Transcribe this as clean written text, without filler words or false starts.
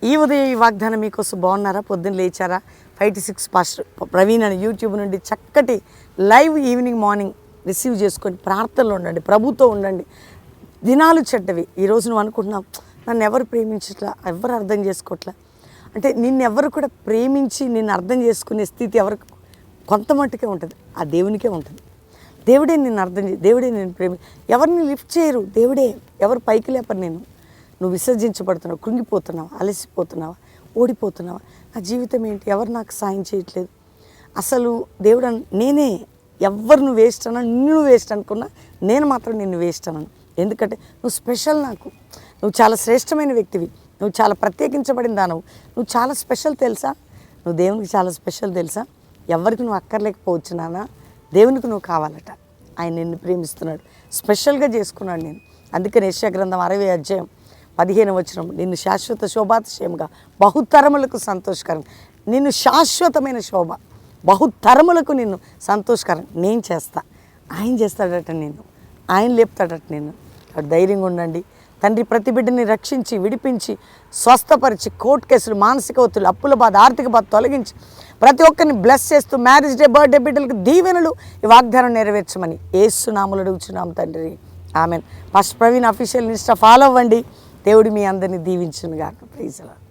ఈ ఉదయం ఈ వాగ్దానం మీకోసం బాగున్నారా? పొద్దున్న లేచారా? 5 to 6 పాస్టర్ ప్రవీణ్ అని యూట్యూబ్ నుండి చక్కటి లైవ్ ఈవినింగ్ మార్నింగ్ రిసీవ్ చేసుకొని ప్రార్థనలో ఉండండి, ప్రభుతో ఉండండి. దినాలు చెడ్డవి. ఈరోజు నువ్వు అనుకుంటున్నావు, నన్ను ఎవరు ప్రేమించట్లా, ఎవరు అర్థం చేసుకోవట్లా అంటే నిన్నెవరు కూడా ప్రేమించి నిన్ను అర్థం చేసుకునే స్థితి ఎవరికి కొంత మట్టుకే ఉంటుంది, ఆ దేవునికే ఉంటుంది. దేవుడే నిన్ను అర్థం దేవుడే నేను ఎవరిని లిఫ్ట్ చేయరు, దేవుడే. ఎవరు పైకి లేపరు. నువ్వు విసర్జించబడుతున్నావు, కృంగిపోతున్నావా, అలసిపోతున్నావా, ఓడిపోతున్నావా, నా జీవితం ఏంటి, ఎవరు నాకు సాయం చేయట్లేదు, అసలు దేవుడు నేనే, ఎవరు నువ్వు వేస్ట్ అన్నా, నిన్ను వేస్ట్ అనుకున్నా, నేను మాత్రం నిన్ను వేస్ట్ అన్నాను. ఎందుకంటే నువ్వు స్పెషల్, నాకు నువ్వు చాలా శ్రేష్టమైన వ్యక్తివి, నువ్వు చాలా ప్రత్యేకించబడిన దానవు, నువ్వు చాలా స్పెషల్ తెలుసా, నువ్వు దేవునికి చాలా స్పెషల్ తెలుసా. ఎవరికి నువ్వు అక్కర్లేకపోవచ్చు నాన్న, దేవునికి నువ్వు కావాలట. ఆయన నిన్ను ప్రేమిస్తున్నాడు, స్పెషల్గా చేసుకున్నాడు నేను. అందుకని యెషయా గ్రంథం 60:15 నిన్ను శాశ్వత శోభాతిశయంగా బహుతరములకు సంతోషకరం, నిన్ను శాశ్వతమైన శోభ బహుతరములకు నిన్ను సంతోషకరం నేను చేస్తా. ఆయన చేస్తాడట నిన్ను, ఆయన లేపుతాడట నిన్ను. ధైర్యంగా ఉండండి. తండ్రి ప్రతి బిడ్డని రక్షించి విడిపించి స్వస్థపరిచి కోర్టు కేసులు, మానసిక ఒత్తిళ్ళు, అప్పుల బాధ, ఆర్థిక బాధ తొలగించి ప్రతి ఒక్కరిని బ్లెస్ చేస్తూ మ్యారేజ్ డే, బర్త్డే బిడ్డలకు దీవెనలు ఈ వాగ్దానం నెరవేర్చమని యేసు నామములో అడుగుచున్నాం తండ్రి, amen. Pastor Praveen official insta follow అవ్వండి. దేవుడు మీ అందరినీ దీవించును గాక. Praise the lord.